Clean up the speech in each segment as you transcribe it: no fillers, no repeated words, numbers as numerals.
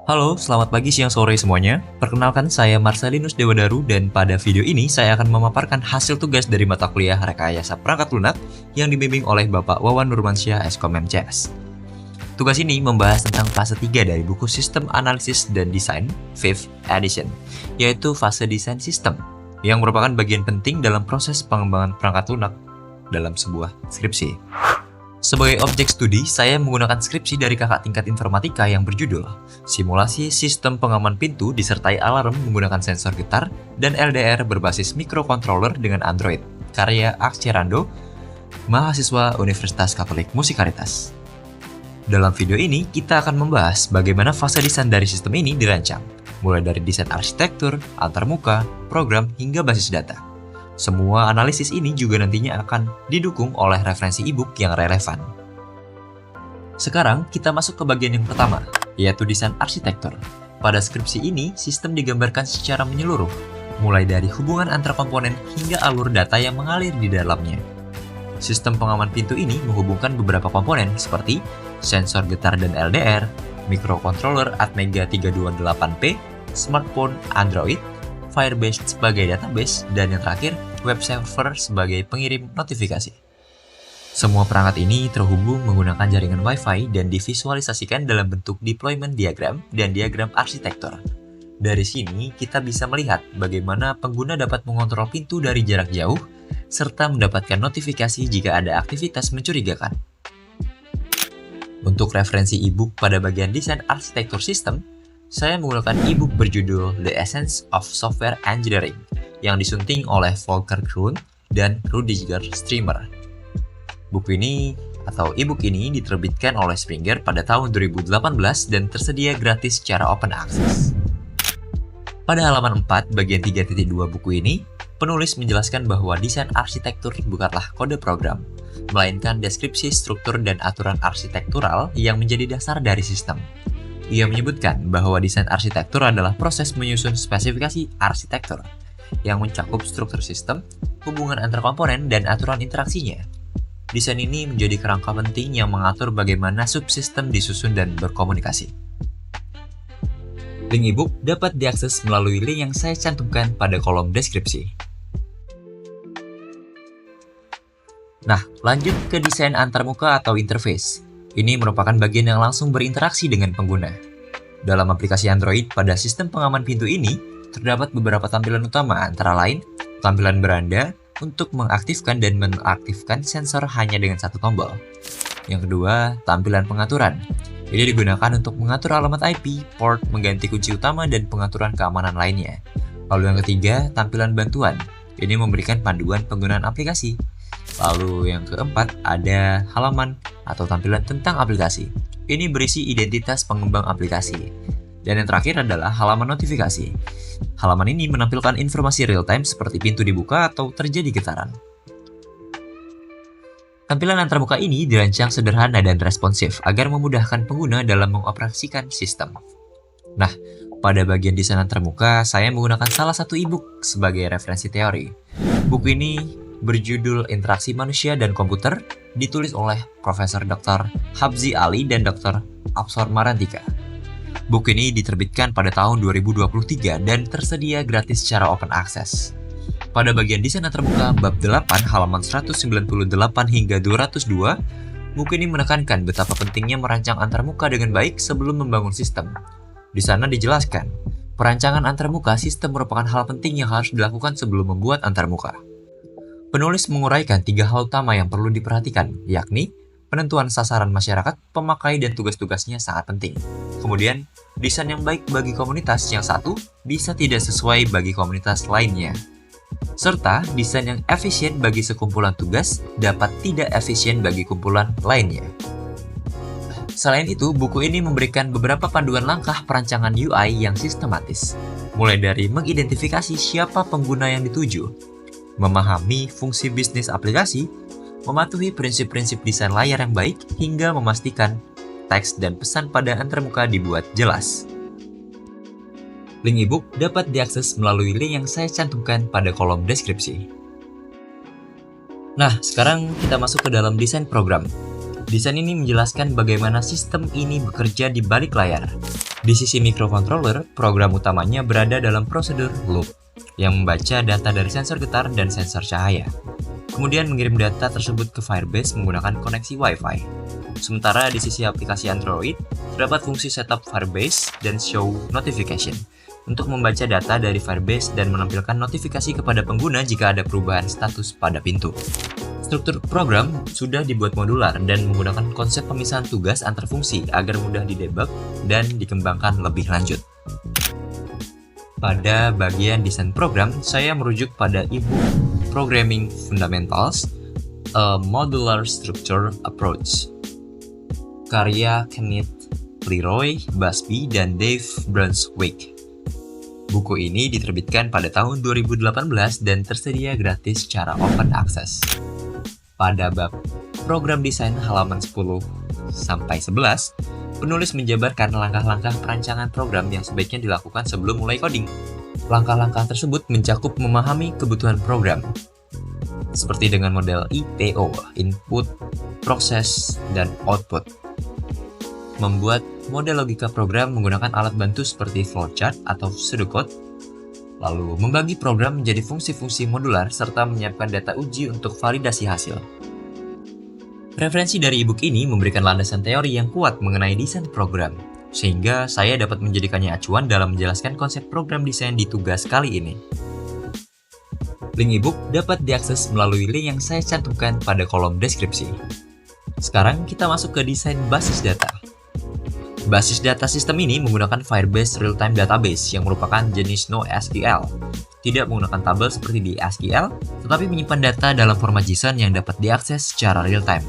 Halo, selamat pagi, siang, sore semuanya. Perkenalkan, saya Marcelinus Dewadaru dan pada video ini saya akan memaparkan hasil tugas dari mata kuliah Rekayasa Perangkat Lunak yang dibimbing oleh Bapak Wawan Nurmansyah, Eskom MCS. Tugas ini membahas tentang fase 3 dari buku Sistem Analisis dan Desain 5th Edition, yaitu fase desain sistem, yang merupakan bagian penting dalam proses pengembangan perangkat lunak dalam sebuah skripsi. Sebagai objek studi, saya menggunakan skripsi dari kakak tingkat informatika yang berjudul Simulasi Sistem Pengaman Pintu disertai alarm menggunakan sensor getar dan LDR berbasis microcontroller dengan Android, karya Aksherando, mahasiswa Universitas Katolik Musikaritas. Dalam video ini, kita akan membahas bagaimana fase desain dari sistem ini dirancang, mulai dari desain arsitektur, antarmuka, program, hingga basis data. Semua analisis ini juga nantinya akan didukung oleh referensi e-book yang relevan. Sekarang kita masuk ke bagian yang pertama, yaitu desain arsitektur. Pada skripsi ini, sistem digambarkan secara menyeluruh, mulai dari hubungan antar komponen hingga alur data yang mengalir di dalamnya. Sistem pengaman pintu ini menghubungkan beberapa komponen seperti sensor getar dan LDR, microcontroller Atmega 328P, smartphone Android, Firebase sebagai database, dan yang terakhir, web server sebagai pengirim notifikasi. Semua perangkat ini terhubung menggunakan jaringan Wi-Fi dan divisualisasikan dalam bentuk deployment diagram dan diagram arsitektur. Dari sini, kita bisa melihat bagaimana pengguna dapat mengontrol pintu dari jarak jauh, serta mendapatkan notifikasi jika ada aktivitas mencurigakan. Untuk referensi e-book pada bagian desain arsitektur sistem, saya menggunakan e-book berjudul The Essence of Software Engineering yang disunting oleh Volker Kroon dan Rudiger Streamer. Buku ini atau e-book ini diterbitkan oleh Springer pada tahun 2018 dan tersedia gratis secara open access. Pada halaman 4 bagian 3.2 buku ini, penulis menjelaskan bahwa desain arsitektur bukanlah kode program, melainkan deskripsi struktur dan aturan arsitektural yang menjadi dasar dari sistem. Ia menyebutkan bahwa desain arsitektur adalah proses menyusun spesifikasi arsitektur yang mencakup struktur sistem, hubungan antar komponen, dan aturan interaksinya. Desain ini menjadi kerangka penting yang mengatur bagaimana subsistem disusun dan berkomunikasi. Link e-book dapat diakses melalui link yang saya cantumkan pada kolom deskripsi. Nah, lanjut ke desain antarmuka atau interface. Ini merupakan bagian yang langsung berinteraksi dengan pengguna. Dalam aplikasi Android pada sistem pengaman pintu ini, terdapat beberapa tampilan utama antara lain tampilan beranda untuk mengaktifkan dan menonaktifkan sensor hanya dengan satu tombol. Yang kedua, tampilan pengaturan. Ini digunakan untuk mengatur alamat IP, port, mengganti kunci utama, dan pengaturan keamanan lainnya. Lalu yang ketiga, tampilan bantuan. Ini memberikan panduan penggunaan aplikasi. Lalu yang keempat, ada halaman atau tampilan tentang aplikasi. Ini berisi identitas pengembang aplikasi. Dan yang terakhir adalah halaman notifikasi. Halaman ini menampilkan informasi real-time seperti pintu dibuka atau terjadi getaran. Tampilan antarmuka ini dirancang sederhana dan responsif agar memudahkan pengguna dalam mengoperasikan sistem. Nah, pada bagian desain antarmuka, saya menggunakan salah satu e-book sebagai referensi teori. Buku ini berjudul Interaksi Manusia dan Komputer, ditulis oleh Profesor Dr. Habzi Ali dan Dr. Absor Marantika. Buku ini diterbitkan pada tahun 2023 dan tersedia gratis secara open access. Pada bagian desain antarmuka bab 8 halaman 198 hingga 202, buku ini menekankan betapa pentingnya merancang antarmuka dengan baik sebelum membangun sistem. Di sana dijelaskan, perancangan antarmuka sistem merupakan hal penting yang harus dilakukan sebelum membuat antarmuka. Penulis menguraikan 3 hal utama yang perlu diperhatikan, yakni penentuan sasaran masyarakat, pemakai, dan tugas-tugasnya sangat penting. Kemudian, desain yang baik bagi komunitas yang satu bisa tidak sesuai bagi komunitas lainnya. Serta, desain yang efisien bagi sekumpulan tugas dapat tidak efisien bagi kumpulan lainnya. Selain itu, buku ini memberikan beberapa panduan langkah perancangan UI yang sistematis, mulai dari mengidentifikasi siapa pengguna yang dituju, memahami fungsi bisnis aplikasi, mematuhi prinsip-prinsip desain layar yang baik, hingga memastikan teks dan pesan pada antarmuka dibuat jelas. Link e-book dapat diakses melalui link yang saya cantumkan pada kolom deskripsi. Nah, sekarang kita masuk ke dalam desain program. Desain ini menjelaskan bagaimana sistem ini bekerja di balik layar. Di sisi microcontroller, program utamanya berada dalam prosedur loop yang membaca data dari sensor getar dan sensor cahaya. Kemudian mengirim data tersebut ke Firebase menggunakan koneksi Wi-Fi. Sementara di sisi aplikasi Android, terdapat fungsi setup Firebase dan show notification untuk membaca data dari Firebase dan menampilkan notifikasi kepada pengguna jika ada perubahan status pada pintu. Struktur program sudah dibuat modular dan menggunakan konsep pemisahan tugas antar fungsi agar mudah didebug dan dikembangkan lebih lanjut. Pada bagian desain program, saya merujuk pada e-book Programming Fundamentals, A Modular Structure Approach, karya Kenneth Leroy Busby dan Dave Brunswick. Buku ini diterbitkan pada tahun 2018 dan tersedia gratis secara open access. Pada bab program desain halaman 10-11, penulis menjabarkan langkah-langkah perancangan program yang sebaiknya dilakukan sebelum mulai coding. Langkah-langkah tersebut mencakup memahami kebutuhan program, seperti dengan model IPO, Input, Proses, dan Output. Membuat model logika program menggunakan alat bantu seperti flowchart atau pseudocode, lalu membagi program menjadi fungsi-fungsi modular serta menyiapkan data uji untuk validasi hasil. Referensi dari e-book ini memberikan landasan teori yang kuat mengenai desain program, sehingga saya dapat menjadikannya acuan dalam menjelaskan konsep program desain di tugas kali ini. Link e-book dapat diakses melalui link yang saya cantumkan pada kolom deskripsi. Sekarang kita masuk ke desain basis data. Basis data sistem ini menggunakan Firebase Real-Time Database yang merupakan jenis NoSQL. Tidak menggunakan tabel seperti di SQL, tetapi menyimpan data dalam format JSON yang dapat diakses secara real-time.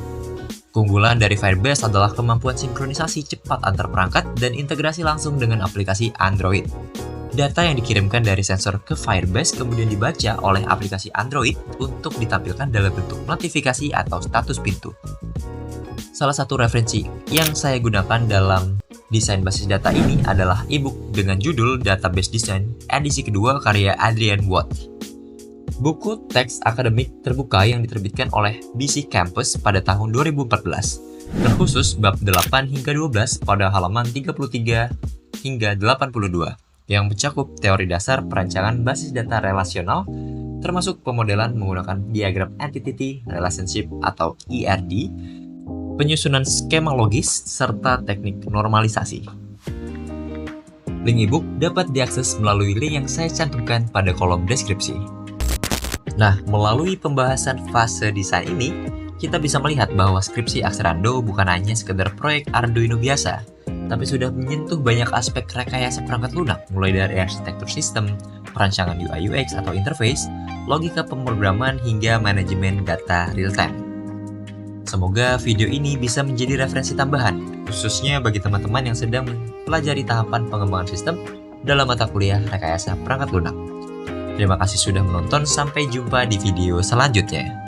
Keunggulan dari Firebase adalah kemampuan sinkronisasi cepat antar perangkat dan integrasi langsung dengan aplikasi Android. Data yang dikirimkan dari sensor ke Firebase kemudian dibaca oleh aplikasi Android untuk ditampilkan dalam bentuk notifikasi atau status pintu. Salah satu referensi yang saya gunakan dalam desain basis data ini adalah e-book dengan judul Database Design, edisi kedua karya Adrian Watt. Buku teks akademik terbuka yang diterbitkan oleh BC Campus pada tahun 2014, terkhusus bab 8 hingga 12 pada halaman 33 hingga 82, yang mencakup teori dasar perancangan basis data relasional, termasuk pemodelan menggunakan diagram Entity Relationship atau ERD, penyusunan skema logis, serta teknik normalisasi. Link e-book dapat diakses melalui link yang saya cantumkan pada kolom deskripsi. Nah, melalui pembahasan fase desain ini, kita bisa melihat bahwa skripsi Akserando bukan hanya sekedar proyek Arduino biasa, tapi sudah menyentuh banyak aspek rekayasa perangkat lunak, mulai dari arsitektur sistem, perancangan UI UX atau interface, logika pemrograman, hingga manajemen data real-time. Semoga video ini bisa menjadi referensi tambahan, khususnya bagi teman-teman yang sedang mempelajari tahapan pengembangan sistem dalam mata kuliah rekayasa perangkat lunak. Terima kasih sudah menonton, sampai jumpa di video selanjutnya.